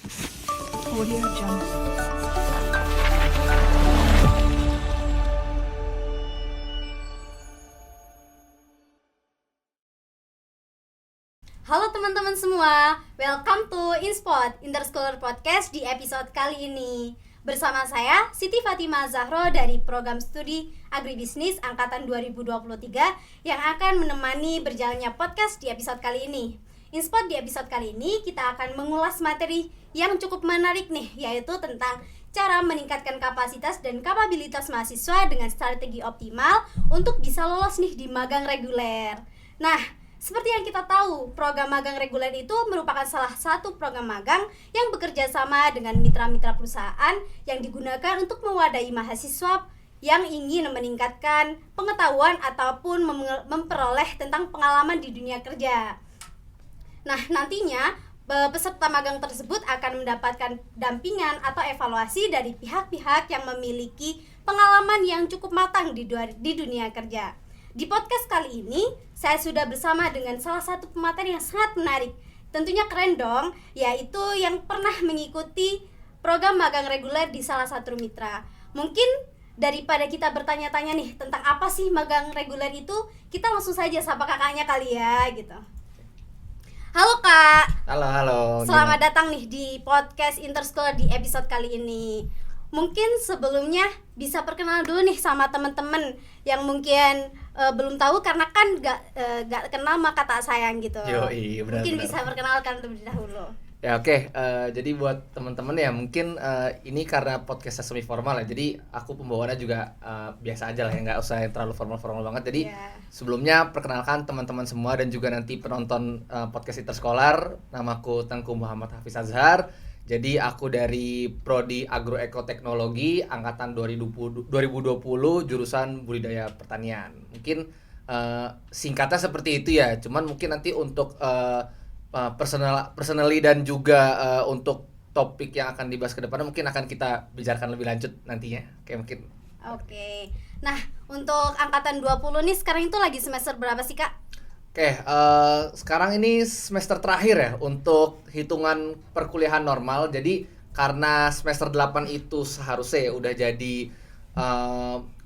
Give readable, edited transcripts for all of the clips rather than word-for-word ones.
Audio Jungle. Halo teman-teman semua, welcome to InSpot Interscholar Podcast di episode kali ini. Bersama saya Siti Fatimah Zahro dari Program Studi Agribisnis Angkatan 2023 yang akan menemani berjalannya podcast di episode kali ini. InSpot di episode kali ini kita akan mengulas materi yang cukup menarik nih, yaitu tentang cara meningkatkan kapasitas dan kapabilitas mahasiswa dengan strategi optimal untuk bisa lolos nih di magang reguler. Nah, seperti yang kita tahu, program magang reguler itu merupakan salah satu program magang yang bekerja sama dengan mitra-mitra perusahaan yang digunakan untuk mewadahi mahasiswa yang ingin meningkatkan pengetahuan ataupun memperoleh tentang pengalaman di dunia kerja. Nah, nantinya peserta magang tersebut akan mendapatkan dampingan atau evaluasi dari pihak-pihak yang memiliki pengalaman yang cukup matang di dunia kerja. Di podcast kali ini, saya sudah bersama dengan salah satu pemateri yang sangat menarik. Tentunya keren dong, yaitu yang pernah mengikuti program magang reguler di salah satu mitra. Mungkin daripada kita bertanya-tanya nih tentang apa sih magang reguler itu, kita langsung saja sapa kakaknya kali ya gitu. Halo Kak. Halo. Selamat datang nih di podcast Interscholar di episode kali ini. Mungkin sebelumnya bisa perkenalan dulu nih sama teman-teman yang mungkin belum tahu karena kan gak kenal maka tak sayang gitu. Yoi, benar. Mungkin bisa perkenalkan terlebih dahulu. Ya oke. Jadi buat teman-teman ya mungkin ini karena podcastnya semi formal ya, jadi aku pembawaannya juga biasa aja lah ya, nggak usah yang terlalu formal banget. Jadi sebelumnya perkenalkan teman-teman semua dan juga nanti penonton podcast Interscholar. Namaku Tengku Muhammad Hafiz Azhar. Jadi aku dari Prodi Agroekoteknologi angkatan 2020 jurusan budidaya pertanian. Mungkin singkatnya seperti itu ya. Cuman mungkin nanti untuk personally dan juga untuk topik yang akan dibahas ke depannya mungkin akan kita bicarakan lebih lanjut nantinya. Mungkin. Oke. Nah, untuk angkatan 20 nih sekarang itu lagi semester berapa sih, Kak? Sekarang ini semester terakhir ya untuk hitungan perkuliahan normal. Jadi karena semester 8 itu seharusnya ya udah jadi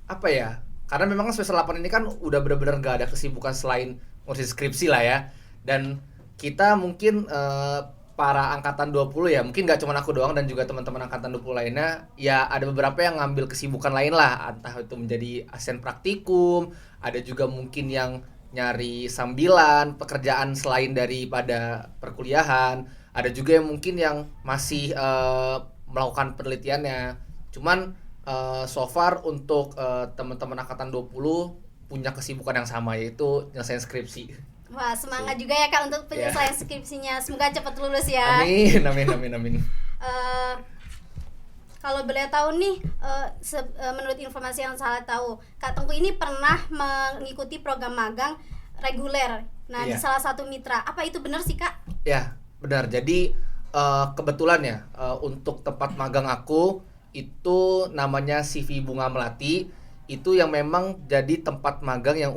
apa ya? Karena memang semester 8 ini kan udah benar-benar gak ada kesibukan selain ngurusin skripsi lah ya. Dan kita mungkin para angkatan 20 ya, mungkin gak cuma aku doang dan juga teman-teman angkatan 20 lainnya, ya ada beberapa yang ngambil kesibukan lain lah, entah itu menjadi asisten praktikum, ada juga mungkin yang nyari sambilan pekerjaan selain daripada perkuliahan, ada juga yang mungkin yang masih melakukan penelitiannya. Cuman so far untuk teman-teman angkatan 20 punya kesibukan yang sama, yaitu nyelesain skripsi. Wah, semangat juga ya Kak untuk penyelesaian skripsinya. Semoga cepat lulus ya. Amin. Kalau boleh tahu nih, menurut informasi yang saya tahu, Kak Tengku ini pernah mengikuti program magang reguler. Nah, di salah satu mitra. Apa itu benar sih, Kak? Ya, benar. Jadi kebetulan ya untuk tempat magang aku itu namanya CV Bunga Melati. Itu yang memang jadi tempat magang yang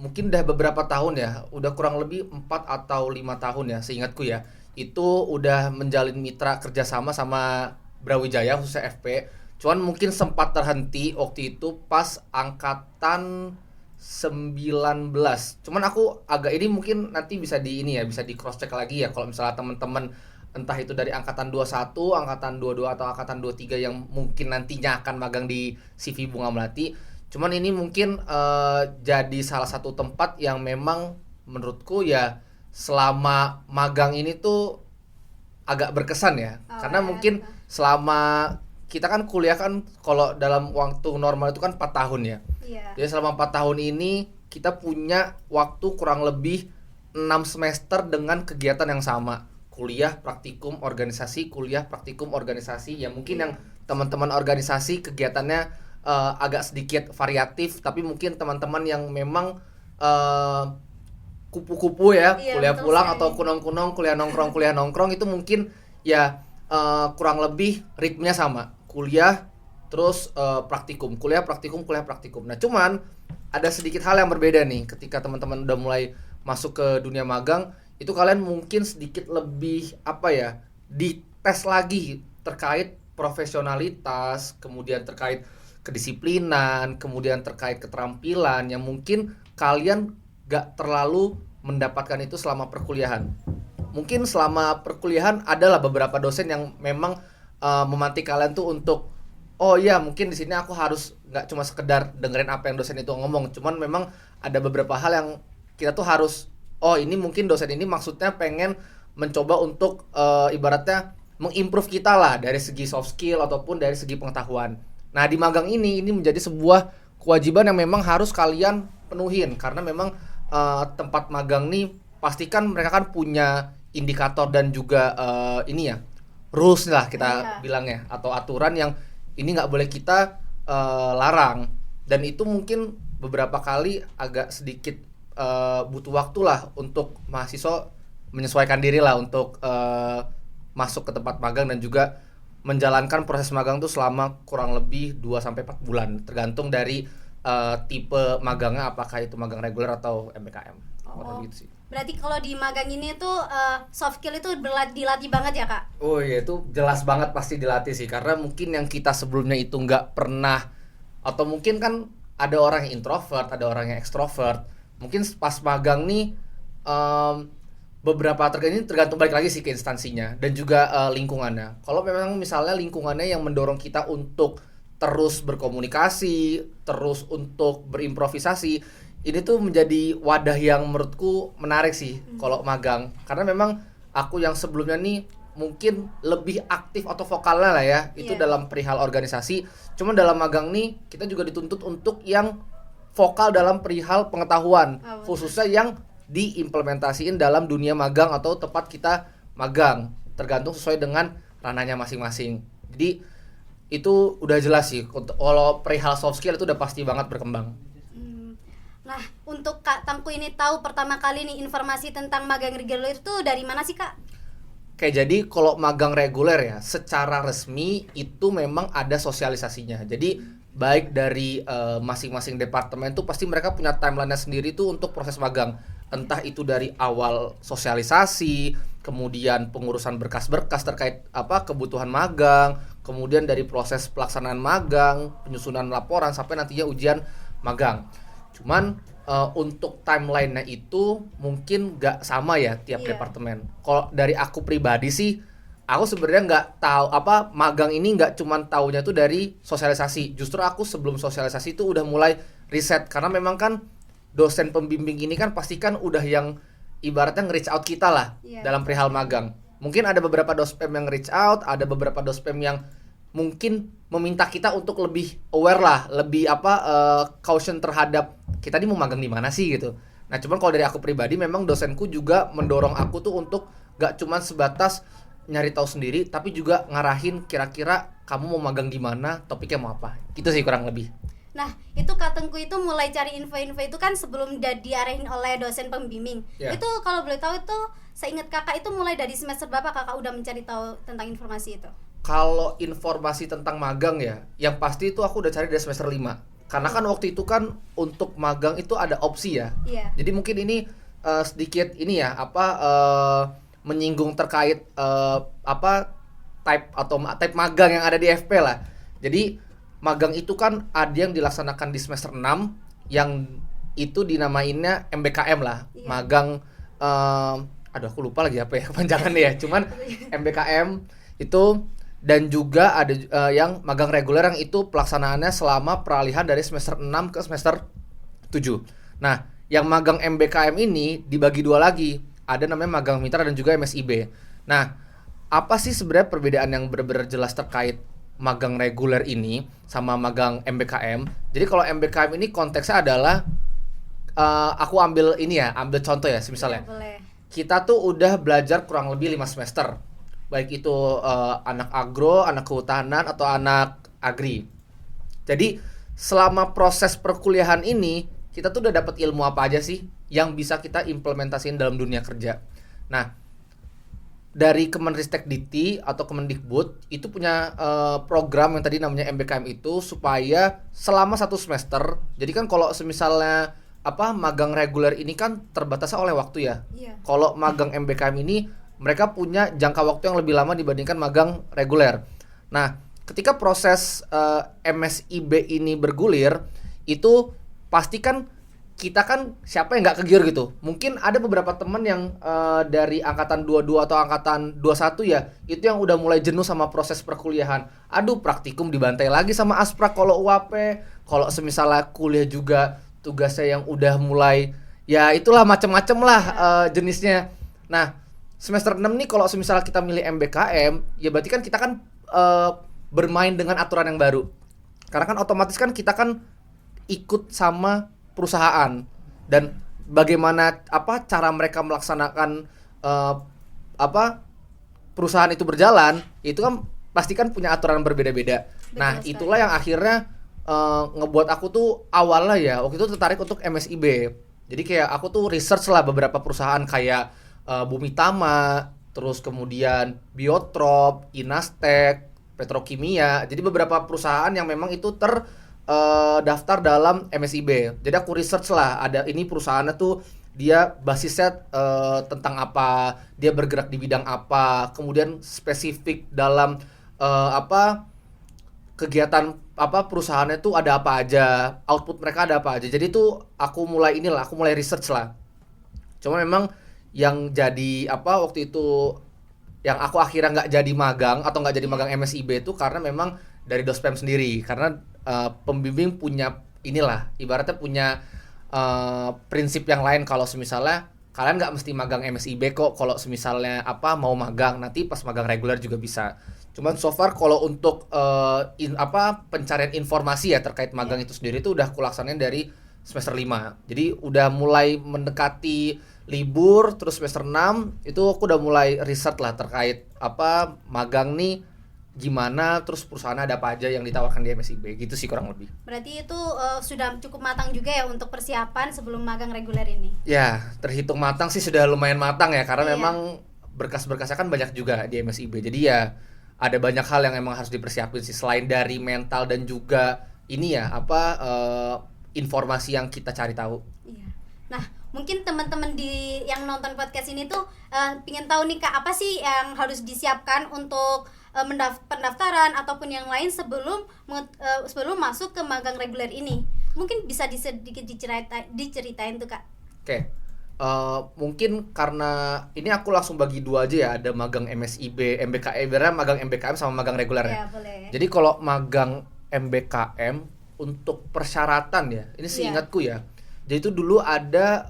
mungkin udah beberapa tahun ya, udah kurang lebih 4 atau 5 tahun ya seingatku ya. Itu udah menjalin mitra kerjasama sama Brawijaya khususnya FP. Cuman mungkin sempat terhenti waktu itu pas angkatan 19. Cuman aku agak ini mungkin nanti bisa bisa di cross check lagi ya kalau misalnya teman-teman entah itu dari angkatan 21, angkatan 22 atau angkatan 23 yang mungkin nantinya akan magang di CV Bunga Melati. Cuman ini mungkin jadi salah satu tempat yang memang menurutku ya selama magang ini tuh agak berkesan ya. Karena mungkin selama kita kan kuliah kan kalau dalam waktu normal itu kan 4 tahun ya. Jadi selama 4 tahun ini kita punya waktu kurang lebih 6 semester dengan kegiatan yang sama. Kuliah, praktikum, organisasi, kuliah, praktikum, organisasi. Ya mungkin yang teman-teman organisasi kegiatannya agak sedikit variatif, tapi mungkin teman-teman yang memang kupu-kupu ya, kuliah pulang atau kunong-kunong, kuliah nongkrong itu mungkin ya kurang lebih ritmenya sama, kuliah terus praktikum. Nah cuman ada sedikit hal yang berbeda nih ketika teman-teman udah mulai masuk ke dunia magang, itu kalian mungkin sedikit lebih tes lagi terkait profesionalitas, kemudian terkait kedisiplinan, kemudian terkait keterampilan yang mungkin kalian gak terlalu mendapatkan itu selama perkuliahan. Mungkin selama perkuliahan adalah beberapa dosen yang memang memantik kalian tuh untuk oh iya mungkin di sini aku harus nggak cuma sekedar dengerin apa yang dosen itu ngomong, cuman memang ada beberapa hal yang kita tuh harus oh ini mungkin dosen ini maksudnya pengen mencoba untuk ibaratnya mengimprove kita lah dari segi soft skill ataupun dari segi pengetahuan. Nah di magang ini menjadi sebuah kewajiban yang memang harus kalian penuhin karena memang tempat magang nih pastikan mereka kan punya indikator dan juga ini ya rules lah kita bilangnya atau aturan yang ini nggak boleh kita larang dan itu mungkin beberapa kali agak sedikit butuh waktu lah untuk mahasiswa menyesuaikan diri lah untuk masuk ke tempat magang dan juga menjalankan proses magang tuh selama kurang lebih 2-4 bulan tergantung dari tipe magangnya apakah itu magang reguler atau MBKM. Gitu sih. Berarti kalau di magang ini tuh soft skill itu dilatih banget ya Kak? Oh iya itu jelas banget pasti dilatih sih karena mungkin yang kita sebelumnya itu nggak pernah atau mungkin kan ada orang yang introvert, ada orang yang extrovert. Mungkin pas magang nih beberapa tergantung balik lagi sih ke instansinya dan juga lingkungannya. Kalau memang misalnya lingkungannya yang mendorong kita untuk terus berkomunikasi, terus untuk berimprovisasi, ini tuh menjadi wadah yang menurutku menarik sih kalau magang. Karena memang aku yang sebelumnya nih mungkin lebih aktif atau vokalnya lah ya, itu dalam perihal organisasi. Cuman dalam magang nih kita juga dituntut untuk yang vokal dalam perihal pengetahuan, khususnya yang diimplementasiin dalam dunia magang atau tempat kita magang, tergantung sesuai dengan ranahnya masing-masing. Jadi itu udah jelas sih kalau perihal soft skill itu udah pasti banget berkembang. Nah, untuk Kak Tangku ini tahu pertama kali nih informasi tentang magang reguler itu dari mana sih Kak? Oke, jadi kalau magang reguler ya, secara resmi itu memang ada sosialisasinya. Jadi baik dari masing-masing departemen tuh pasti mereka punya timeline-nya sendiri tuh untuk proses magang. Entah itu dari awal sosialisasi, kemudian pengurusan berkas-berkas terkait kebutuhan magang, kemudian dari proses pelaksanaan magang, penyusunan laporan sampai nantinya ujian magang. Cuman untuk timeline-nya itu mungkin nggak sama ya tiap departemen. Kalau dari aku pribadi sih, aku sebenarnya nggak tahu magang ini nggak cuman taunya tuh dari sosialisasi. Justru aku sebelum sosialisasi itu udah mulai riset karena memang kan dosen pembimbing ini kan pastikan udah yang ibaratnya nge-reach out kita lah dalam perihal magang. Mungkin ada beberapa dospem yang reach out, ada beberapa dospem yang mungkin meminta kita untuk lebih aware lah, lebih caution terhadap kita ini mau magang di mana sih gitu. Nah, cuman kalau dari aku pribadi memang dosenku juga mendorong aku tuh untuk gak cuman sebatas nyari tahu sendiri, tapi juga ngarahin kira-kira kamu mau magang di mana, topiknya mau apa. Gitu sih kurang lebih. Nah, itu Kak Tengku itu mulai cari info-info itu kan sebelum diarahin oleh dosen pembimbing. Itu kalau boleh tahu itu seingat Kakak itu mulai dari semester berapa Kakak udah mencari tahu tentang informasi itu? Kalau informasi tentang magang ya, yang pasti itu aku udah cari dari semester 5. Karena kan waktu itu kan untuk magang itu ada opsi ya. Jadi mungkin ini sedikit ini ya, menyinggung terkait type magang yang ada di FP lah. Jadi magang itu kan ada yang dilaksanakan di semester 6 yang itu dinamainnya MBKM lah. Magang aku lupa lagi apa ya kepanjangannya ya. Cuman MBKM itu dan juga ada yang magang reguler yang itu pelaksanaannya selama peralihan dari semester 6 ke semester 7. Nah, yang magang MBKM ini dibagi dua lagi. Ada namanya magang mitra dan juga MSIB. Nah, apa sih sebenarnya perbedaan yang benar-benar jelas terkait magang reguler ini sama magang MBKM? Jadi kalau MBKM ini konteksnya adalah aku ambil contoh ya, misalnya. Kita tuh udah belajar kurang lebih 5 semester. Baik itu anak agro, anak kehutanan atau anak agri. Jadi selama proses perkuliahan ini kita tuh udah dapat ilmu apa aja sih yang bisa kita implementasiin dalam dunia kerja. Nah, dari Kemenristek-Dikti atau Kemendikbud itu punya program yang tadi namanya MBKM itu supaya selama 1 semester. Jadi kan kalau semisalnya magang reguler ini kan terbatas oleh waktu ya. Kalau magang MBKM ini mereka punya jangka waktu yang lebih lama dibandingkan magang reguler. Nah, ketika proses MSIB ini bergulir, itu pasti kan kita kan siapa yang nggak kegiur gitu. Mungkin ada beberapa temen yang dari angkatan 22 atau angkatan 21 ya, itu yang udah mulai jenuh sama proses perkuliahan. Aduh, praktikum dibantai lagi sama Asprak kalau UAP, kalau semisalnya kuliah juga tugasnya yang udah mulai ya itulah macem-macem lah jenisnya. Nah, semester 6 nih kalau misalnya kita milih MBKM, ya berarti kan kita kan bermain dengan aturan yang baru. Karena kan otomatis kan kita kan ikut sama perusahaan dan bagaimana cara mereka melaksanakan perusahaan itu berjalan, itu kan pasti kan punya aturan berbeda-beda. Nah, itulah yang akhirnya ngebuat aku tuh awalnya ya waktu itu tertarik untuk MSIB. Jadi kayak aku tuh research lah beberapa perusahaan kayak Bumi Tama, terus kemudian Biotrop, Inastek, Petrokimia. Jadi beberapa perusahaan yang memang itu terdaftar dalam MSIB. Jadi aku research lah, ada ini perusahaannya tuh dia basisnya tentang apa, dia bergerak di bidang apa, kemudian spesifik dalam kegiatan perusahaannya tuh ada apa aja, output mereka ada apa aja. Jadi tuh aku mulai research lah. Cuma memang yang jadi waktu itu yang aku akhirnya nggak jadi magang atau nggak jadi magang MSIB itu karena memang dari Dospem sendiri, karena pembimbing punya ibaratnya punya prinsip yang lain kalau misalnya kalian nggak mesti magang MSIB kok, kalau misalnya mau magang nanti pas magang reguler juga bisa. Cuman so far kalau untuk pencarian informasi ya terkait magang itu sendiri itu udah kulaksanain dari semester 5. Jadi udah mulai mendekati libur, terus semester 6 itu aku udah mulai riset lah terkait magang nih gimana, terus perusahaan ada apa aja yang ditawarkan di MSIB, gitu sih kurang lebih. Berarti itu sudah cukup matang juga ya untuk persiapan sebelum magang reguler ini? Ya, terhitung matang sih, sudah lumayan matang ya, karena memang berkas-berkasnya kan banyak juga di MSIB. Jadi ya ada banyak hal yang emang harus dipersiapin sih, selain dari mental dan juga ini ya informasi yang kita cari tahu. Iya. Nah, mungkin teman-teman yang nonton podcast ini tuh pengen tahu nih Kak, apa sih yang harus disiapkan untuk pendaftaran ataupun yang lain sebelum masuk ke magang reguler ini? Mungkin bisa sedikit diceritain tuh Kak. Oke. Mungkin karena ini aku langsung bagi dua aja ya, ada magang MSIB, MBKM, magang MBKM sama magang reguler ya. Boleh. Jadi kalau magang MBKM untuk persyaratan ya, ini seingatku ya. Jadi itu dulu ada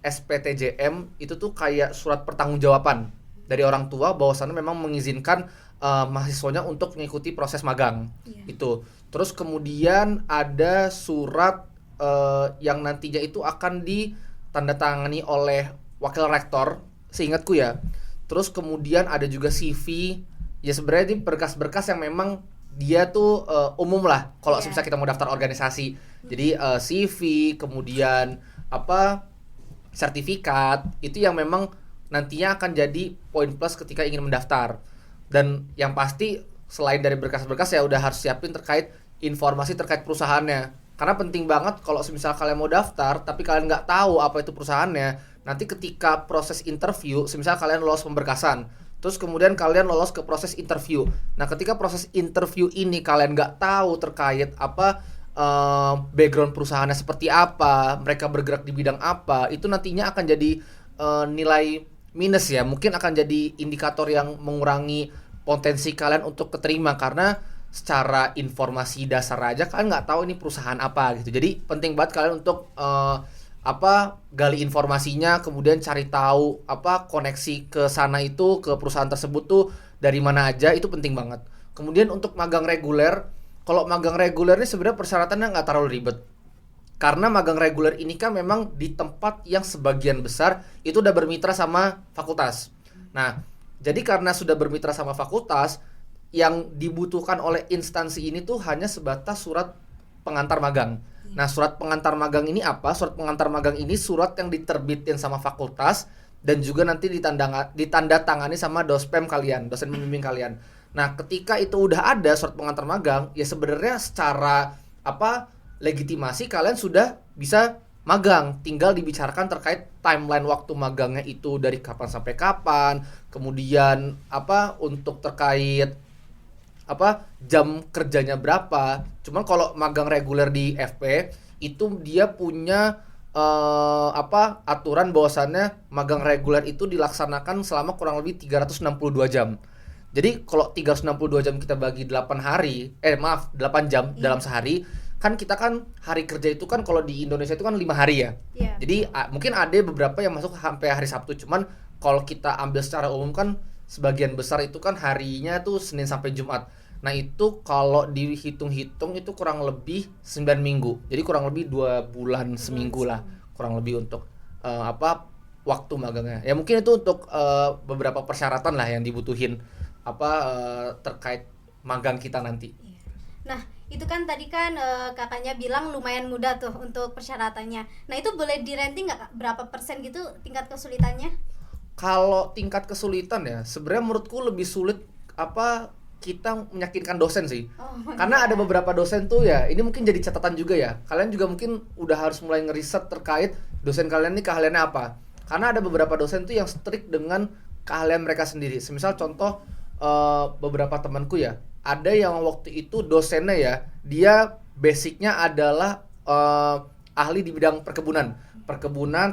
SPTJM, itu tuh kayak surat pertanggungjawaban dari orang tua bahwasannya memang mengizinkan mahasiswanya untuk mengikuti proses magang. Itu. Terus kemudian ada surat yang nantinya itu akan ditandatangani oleh wakil rektor, seingatku ya. Terus kemudian ada juga CV. Ya sebenarnya ini berkas-berkas yang memang dia tuh umum lah kalau misalnya kita mau daftar organisasi. Jadi CV, kemudian sertifikat, itu yang memang nantinya akan jadi poin plus ketika ingin mendaftar. Dan yang pasti selain dari berkas-berkas ya udah harus siapin terkait informasi terkait perusahaannya. Karena penting banget kalau misalnya kalian mau daftar tapi kalian nggak tahu apa itu perusahaannya, nanti ketika proses interview, misalnya kalian lolos pemberkasan, terus kemudian kalian lolos ke proses interview. Nah, ketika proses interview ini kalian nggak tahu terkait background perusahaannya seperti apa, mereka bergerak di bidang apa, itu nantinya akan jadi nilai minus ya. Mungkin akan jadi indikator yang mengurangi potensi kalian untuk keterima, karena secara informasi dasar aja kalian nggak tahu ini perusahaan apa gitu. Jadi penting banget kalian untuk gali informasinya, kemudian cari tahu koneksi ke sana itu, ke perusahaan tersebut tuh dari mana aja, itu penting banget. Kemudian untuk magang reguler, kalau magang reguler ini sebenarnya persyaratannya nggak terlalu ribet. Karena magang reguler ini kan memang di tempat yang sebagian besar itu udah bermitra sama fakultas. Nah, jadi karena sudah bermitra sama fakultas, yang dibutuhkan oleh instansi ini tuh hanya sebatas surat pengantar magang. Nah, surat pengantar magang ini apa? Surat pengantar magang ini surat yang diterbitin sama fakultas dan juga nanti ditandatangani sama dospem kalian, dosen pembimbing kalian. Nah, ketika itu udah ada surat pengantar magang, ya sebenarnya secara legitimasi kalian sudah bisa magang, tinggal dibicarakan terkait timeline waktu magangnya itu dari kapan sampai kapan, kemudian apa untuk terkait apa jam kerjanya berapa. Cuman kalau magang reguler di FP itu dia punya apa aturan bahwasannya magang reguler itu dilaksanakan selama kurang lebih 362 jam. Jadi kalau 362 jam kita bagi 8 hari, 8 jam dalam sehari, kan kita kan hari kerja itu kan kalau di Indonesia itu kan 5 hari ya. Iya. Jadi mungkin ada beberapa yang masuk sampai hari Sabtu, cuman kalau kita ambil secara umum kan sebagian besar itu kan harinya tuh Senin sampai Jumat. Nah itu kalau dihitung-hitung itu kurang lebih 9 minggu. Jadi kurang lebih 2 bulan seminggu lah kurang lebih untuk apa waktu magangnya. Ya mungkin itu untuk beberapa persyaratan lah yang dibutuhin apa terkait magang kita nanti. Nah, itu kan tadi kan kakaknya bilang lumayan mudah tuh untuk persyaratannya. Nah, itu boleh di-ranting nggak, Kak? Berapa persen gitu tingkat kesulitannya? Kalau tingkat kesulitan ya, sebenarnya menurutku lebih sulit apa kita meyakinkan dosen sih. Karena ada beberapa dosen tuh ya, ini mungkin jadi catatan juga ya. Kalian juga mungkin udah harus mulai ngeriset terkait dosen kalian ini keahliannya apa. Karena ada beberapa dosen tuh yang strict dengan keahlian mereka sendiri. Semisal contoh beberapa temanku ya, ada yang waktu itu dosennya ya, dia basicnya adalah ahli di bidang perkebunan,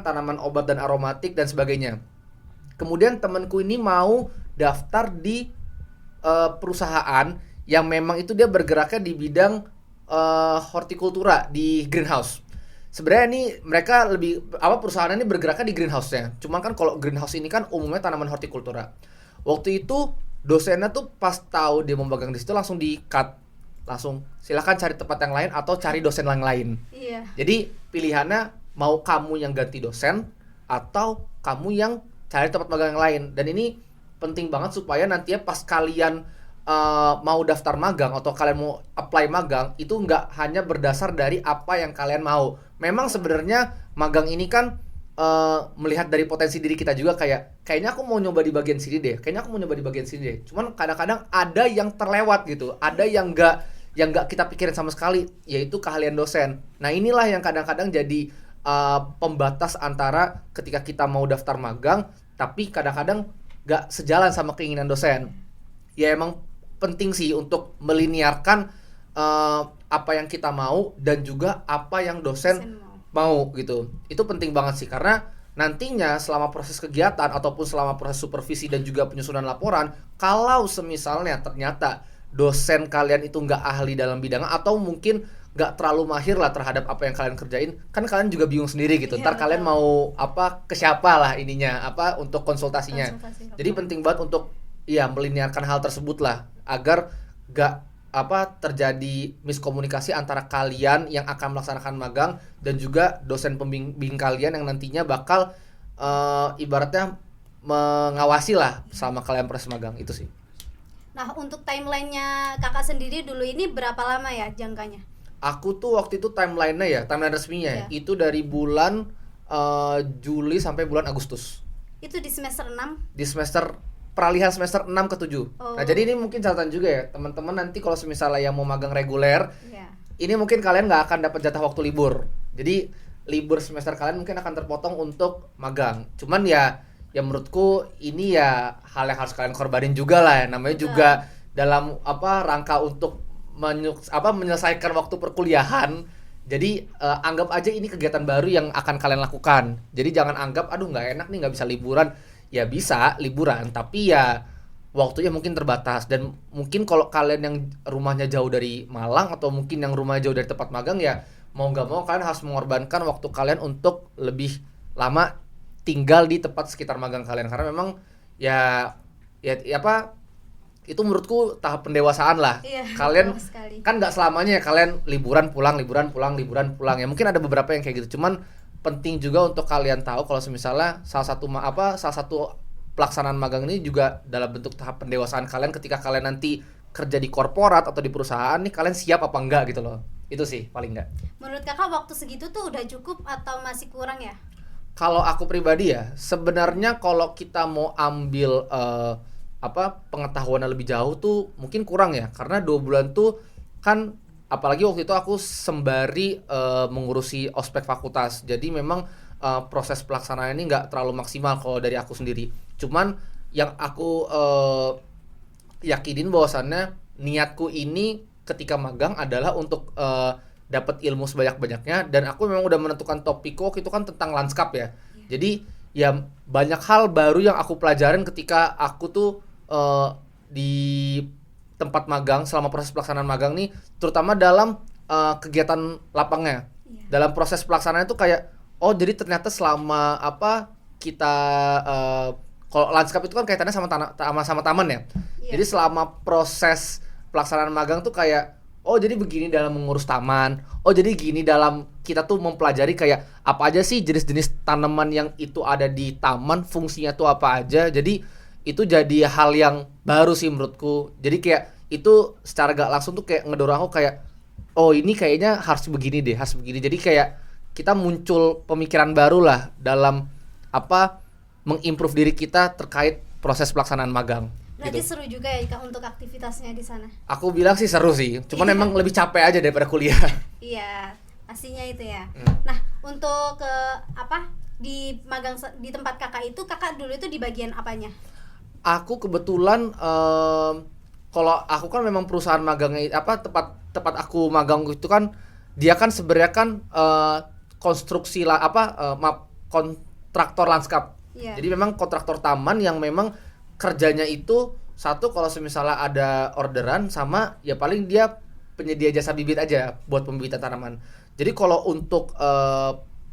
tanaman obat dan aromatik dan sebagainya. Kemudian temanku ini mau daftar di perusahaan yang memang itu dia bergeraknya di bidang hortikultura di greenhouse. Sebenarnya ini mereka lebih perusahaan ini bergeraknya di greenhouse-nya. Cuman kan kalau greenhouse ini kan umumnya tanaman hortikultura. Waktu itu dosennya tuh pas tahu dia mau magang di situ langsung di-cut. Langsung silakan cari tempat yang lain atau cari dosen yang lain. Iya. Jadi pilihannya mau kamu yang ganti dosen atau kamu yang cari tempat magang yang lain. Dan ini penting banget supaya nantinya pas kalian mau daftar magang atau kalian mau apply magang itu nggak hanya berdasar dari apa yang kalian mau. Memang sebenarnya magang ini kan melihat dari potensi diri kita juga, kayaknya aku mau nyoba di bagian sini deh, cuman kadang-kadang ada yang terlewat gitu, ada yang nggak kita pikirin sama sekali, yaitu keahlian dosen. Nah inilah yang kadang-kadang jadi pembatas antara ketika kita mau daftar magang tapi kadang-kadang nggak sejalan sama keinginan dosen. Ya emang penting sih untuk melinearkan apa yang kita mau dan juga apa yang dosen mau gitu. Itu penting banget sih, karena nantinya selama proses kegiatan ataupun selama proses supervisi dan juga penyusunan laporan, kalau semisalnya ternyata dosen kalian itu nggak ahli dalam bidangnya atau mungkin nggak terlalu mahir lah terhadap apa yang kalian kerjain, kan kalian juga bingung sendiri gitu. Ntar kalian mau ke siapa lah ininya untuk konsultasinya. Jadi penting banget untuk melinearkan hal tersebut lah, agar nggak terjadi miskomunikasi antara kalian yang akan melaksanakan magang dan juga dosen pembimbing kalian yang nantinya bakal ibaratnya mengawasi lah selama kalian proses magang itu sih. Nah, untuk timelinenya kakak sendiri dulu ini berapa lama ya jangkanya? Aku tuh waktu itu timeline resminya itu dari bulan Juli sampai bulan Agustus. Itu di semester 6? Di peralihan semester 6 ke 7. Nah, jadi ini mungkin catatan juga ya, teman-teman nanti kalau misalnya yang mau magang reguler, ini mungkin kalian nggak akan dapat jatah waktu libur. Jadi libur semester kalian mungkin akan terpotong untuk magang. Cuman ya menurutku ini ya hal yang harus kalian korbanin juga lah ya. Namanya juga dalam rangka untuk menyelesaikan waktu perkuliahan. Jadi anggap aja ini kegiatan baru yang akan kalian lakukan. Jadi jangan anggap aduh nggak enak nih nggak bisa liburan. Ya bisa liburan, tapi ya waktunya mungkin terbatas. Dan mungkin kalau kalian yang rumahnya jauh dari Malang atau mungkin yang rumahnya jauh dari tempat magang, ya mau nggak mau kalian harus mengorbankan waktu kalian untuk lebih lama tinggal di tempat sekitar magang kalian. Karena memang itu menurutku tahap pendewasaan lah. Kalian kan nggak selamanya ya kalian liburan pulang. Ya mungkin ada beberapa yang kayak gitu. Cuman penting juga untuk kalian tahu kalau misalnya salah satu pelaksanaan magang ini juga dalam bentuk tahap pendewasaan kalian ketika kalian nanti kerja di korporat atau di perusahaan nih, kalian siap apa enggak gitu loh. Itu sih paling enggak. Menurut kakak waktu segitu tuh udah cukup atau masih kurang ya? Kalau aku pribadi ya, sebenarnya kalau kita mau ambil pengetahuannya lebih jauh tuh mungkin kurang ya, karena 2 bulan tuh kan apalagi waktu itu aku sembari mengurusi ospek fakultas. Jadi memang proses pelaksanaan ini nggak terlalu maksimal kalau dari aku sendiri. Cuman yang aku yakinin bahwasannya niatku ini ketika magang adalah untuk dapat ilmu sebanyak-banyaknya, dan aku memang udah menentukan topikku itu kan tentang lanskap ya. Jadi ya banyak hal baru yang aku pelajarin ketika aku tuh di tempat magang selama proses pelaksanaan magang nih, terutama dalam kegiatan lapangnya. Dalam proses pelaksanaan itu kayak jadi ternyata selama kita kalau lanskap itu kan kaitannya sama taman ya. Jadi selama proses pelaksanaan magang tuh kayak jadi begini dalam mengurus taman. Jadi gini dalam kita tuh mempelajari kayak apa aja sih jenis-jenis tanaman yang itu ada di taman, fungsinya tuh apa aja. Jadi itu jadi hal yang baru sih menurutku. Jadi kayak itu secara gak langsung tuh kayak ngedorong aku kayak ini kayaknya harus begini deh, harus begini. Jadi kayak kita muncul pemikiran baru lah dalam mengimprove diri kita terkait proses pelaksanaan magang. Berarti gitu. Seru juga ya Kak untuk aktivitasnya di sana. Aku bilang sih seru sih, cuman emang lebih capek aja daripada kuliah. Iya, pastinya itu ya. Nah, untuk di magang di tempat kakak itu, kakak dulu itu di bagian apanya? Aku kebetulan kalau aku kan memang perusahaan magangnya tempat aku magang itu kan dia kan sebenarnya kan konstruksi kontraktor lanskap. Jadi memang kontraktor taman yang memang kerjanya itu satu kalau misalnya ada orderan sama ya paling dia penyedia jasa bibit aja buat pembibitan tanaman. Jadi kalau untuk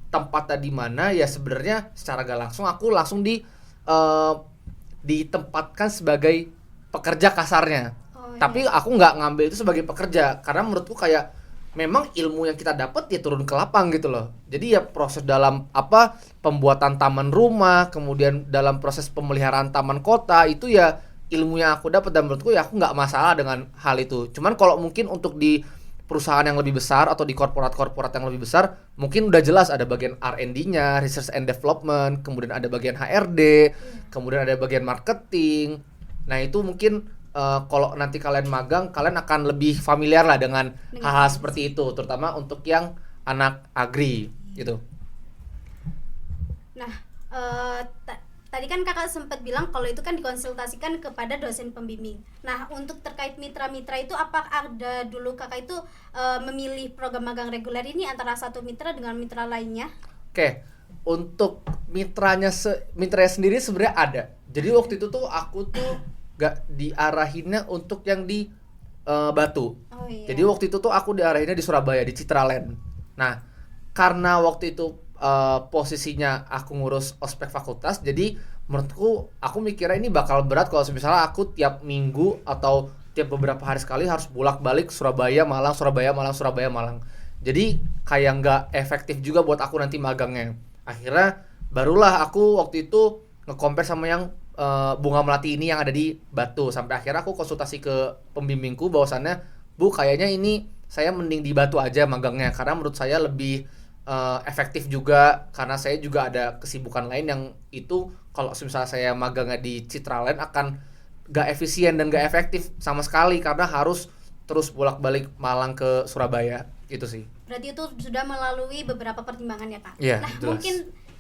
tempatnya di mana ya sebenarnya secara gak langsung aku langsung ditempatkan sebagai pekerja kasarnya. Tapi aku nggak ngambil itu sebagai pekerja karena menurutku kayak memang ilmu yang kita dapat ya turun ke lapang gitu loh. Jadi ya proses dalam pembuatan taman rumah, kemudian dalam proses pemeliharaan taman kota itu ya ilmu yang aku dapat, dan menurutku ya aku nggak masalah dengan hal itu. Cuman kalau mungkin untuk di perusahaan yang lebih besar atau di korporat yang lebih besar mungkin udah jelas ada bagian R&D-nya, Research and Development, kemudian ada bagian HRD, kemudian ada bagian marketing. Nah itu mungkin kalau nanti kalian magang kalian akan lebih familiar lah dengan hal-hal seperti itu, terutama untuk yang anak agri gitu. Nah tadi kan kakak sempat bilang kalau itu kan dikonsultasikan kepada dosen pembimbing. Nah untuk terkait mitra-mitra itu apakah ada dulu kakak itu memilih program magang reguler ini antara satu mitra dengan mitra lainnya? Oke, untuk mitranya sendiri sebenarnya ada. Jadi waktu itu tuh aku tuh gak diarahinnya untuk yang di Batu. Jadi waktu itu tuh aku diarahinnya di Surabaya, di Citraland. Nah karena waktu itu posisinya aku ngurus ospek fakultas, jadi menurutku aku mikirnya ini bakal berat kalau misalnya aku tiap minggu atau tiap beberapa hari sekali harus bolak-balik Surabaya Malang. Jadi kayak nggak efektif juga buat aku nanti magangnya. Akhirnya barulah aku waktu itu nge-compare sama yang Bunga Melati ini yang ada di Batu. Sampai akhirnya aku konsultasi ke pembimbingku bahwasannya, Bu kayaknya ini saya mending di Batu aja magangnya karena menurut saya lebih efektif juga, karena saya juga ada kesibukan lain yang itu kalau misalnya saya magangnya di Citraland akan gak efisien dan gak efektif sama sekali karena harus terus bolak-balik Malang ke Surabaya gitu sih. Berarti itu sudah melalui beberapa pertimbangan ya Pak? Yeah, nah jelas. Mungkin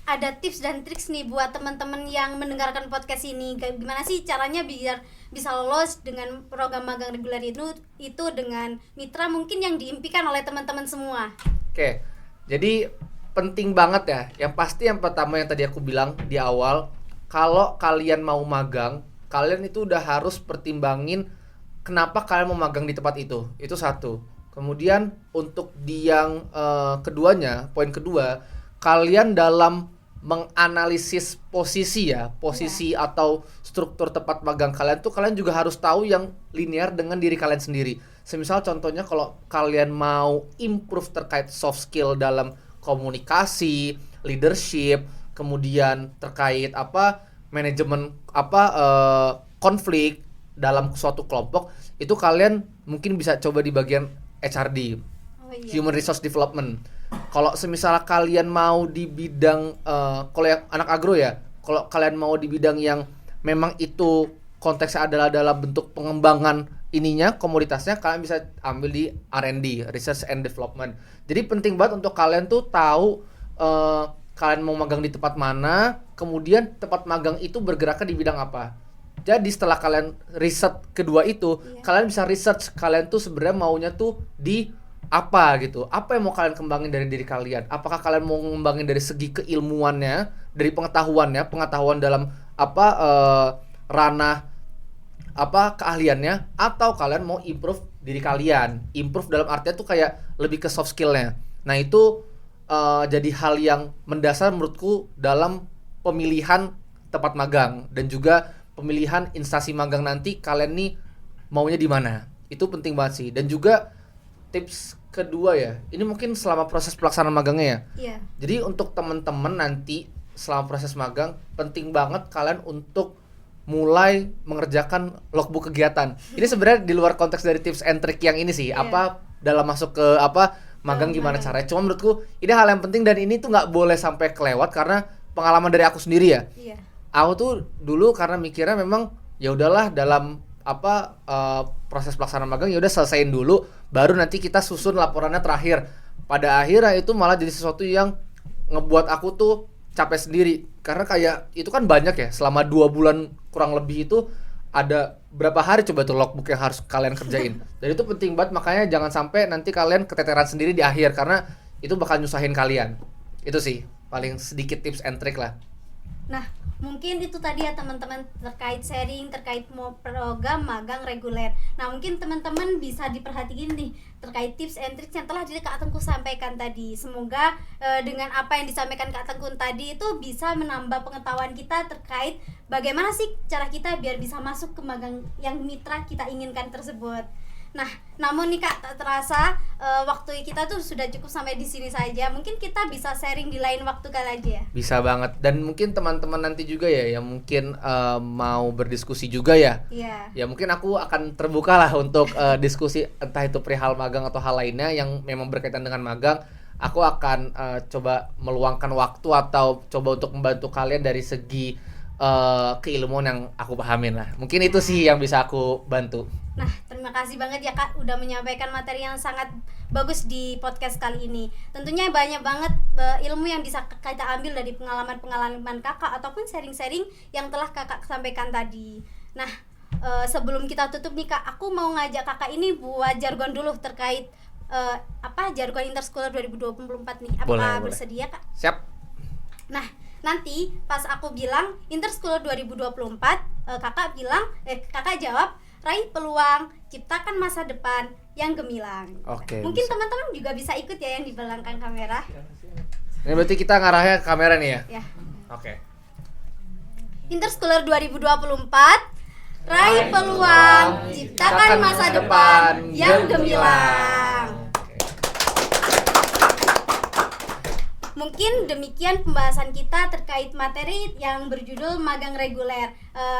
ada tips dan triks nih buat teman-teman yang mendengarkan podcast ini, gimana sih caranya biar bisa lolos dengan program magang reguler itu dengan mitra mungkin yang diimpikan oleh teman-teman semua. Oke. Jadi penting banget ya. Yang pasti yang pertama yang tadi aku bilang di awal, kalau kalian mau magang, kalian itu udah harus pertimbangin kenapa kalian mau magang di tempat itu. Itu satu. Kemudian untuk di yang keduanya, poin kedua, kalian dalam menganalisis posisi atau struktur tempat magang kalian tuh kalian juga harus tahu yang linear dengan diri kalian sendiri. Semisal contohnya kalau kalian mau improve terkait soft skill dalam komunikasi, leadership, kemudian terkait manajemen konflik dalam suatu kelompok, itu kalian mungkin bisa coba di bagian HRD, Human Resource Development. Kalau semisal kalian mau di bidang kalau yang anak agro ya, kalau kalian mau di bidang yang memang itu konteksnya adalah dalam bentuk pengembangan ininya komoditasnya kalian bisa ambil di R&D, Research and Development. Jadi penting banget untuk kalian tuh tahu kalian mau magang di tempat mana, kemudian tempat magang itu bergeraknya di bidang apa. Jadi setelah kalian riset kedua itu, kalian bisa research kalian tuh sebenarnya maunya tuh di apa gitu. Apa yang mau kalian kembangin dari diri kalian? Apakah kalian mau ngembangin dari segi keilmuannya, dari pengetahuan dalam apa ranah apa keahliannya, atau kalian mau improve diri kalian. Improve dalam artinya tuh kayak lebih ke soft skillnya. Nah itu jadi hal yang mendasar menurutku dalam pemilihan tempat magang dan juga pemilihan instansi magang nanti kalian nih maunya di mana. Itu penting banget sih. Dan juga tips kedua ya, ini mungkin selama proses pelaksanaan magangnya ya. Iya. Jadi untuk teman-teman nanti selama proses magang penting banget kalian untuk mulai mengerjakan logbook kegiatan. Ini sebenarnya di luar konteks dari tips and trick yang ini sih. Apa dalam masuk ke magang gimana caranya. Cuma menurutku ini hal yang penting dan ini tuh nggak boleh sampai kelewat karena pengalaman dari aku sendiri ya. Iya. Aku tuh dulu karena mikirnya memang ya udahlah dalam proses pelaksanaan magang ya udah selesaiin dulu baru nanti kita susun laporannya terakhir. Pada akhirnya itu malah jadi sesuatu yang ngebuat aku tuh capek sendiri karena kayak itu kan banyak ya selama 2 bulan kurang lebih itu ada berapa hari coba tuh logbook yang harus kalian kerjain. Dan itu penting banget makanya jangan sampai nanti kalian keteteran sendiri di akhir karena itu bakal nyusahin kalian. Itu sih paling sedikit tips and trick lah. Nah, mungkin itu tadi ya teman-teman terkait sharing, terkait program magang reguler. Nah, mungkin teman-teman bisa diperhatiin nih terkait tips and tricks yang telah Kak Tengku sampaikan tadi. Semoga dengan apa yang disampaikan Kak Tengku tadi itu bisa menambah pengetahuan kita terkait bagaimana sih cara kita biar bisa masuk ke magang yang mitra kita inginkan tersebut. Nah, namun nih Kak, tak terasa waktu kita tuh sudah cukup sampai di sini saja. Mungkin kita bisa sharing di lain waktu kali aja ya. Bisa banget. Dan mungkin teman-teman nanti juga ya yang mungkin mau berdiskusi juga ya. Iya. Ya mungkin aku akan terbuka lah untuk diskusi entah itu perihal magang atau hal lainnya yang memang berkaitan dengan magang. Aku akan coba meluangkan waktu atau coba untuk membantu kalian dari segi keilmuan yang aku pahamin lah. Mungkin itu sih yang bisa aku bantu. Nah, terima kasih banget ya Kak udah menyampaikan materi yang sangat bagus di podcast kali ini. Tentunya banyak banget ilmu yang bisa kita ambil dari pengalaman-pengalaman Kakak ataupun sharing-sharing yang telah Kakak sampaikan tadi. Nah, sebelum kita tutup nih Kak, aku mau ngajak Kakak ini buat jargon dulu terkait jargon Interschooler 2024 nih. Apakah bersedia Kak? Siap. Nah, nanti pas aku bilang Interschooler 2024, Kakak jawab raih peluang, ciptakan masa depan yang gemilang. Oke. Mungkin teman-teman juga bisa ikut ya yang di belakang kamera. Ini berarti kita ngarahnya ke kamera nih ya? Ya. Oke. Interschooler 2024, raih peluang, ciptakan masa depan yang gemilang. Mungkin demikian pembahasan kita terkait materi yang berjudul magang reguler.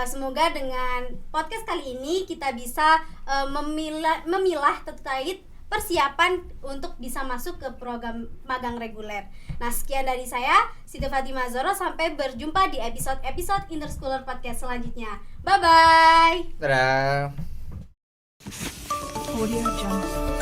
Semoga dengan podcast kali ini kita bisa memilah terkait persiapan untuk bisa masuk ke program magang reguler. Nah, sekian dari saya, Siti Fatimah Zahra. Sampai berjumpa di episode Interschooler Podcast selanjutnya. Bye-bye. Dadah. Audio Jungle.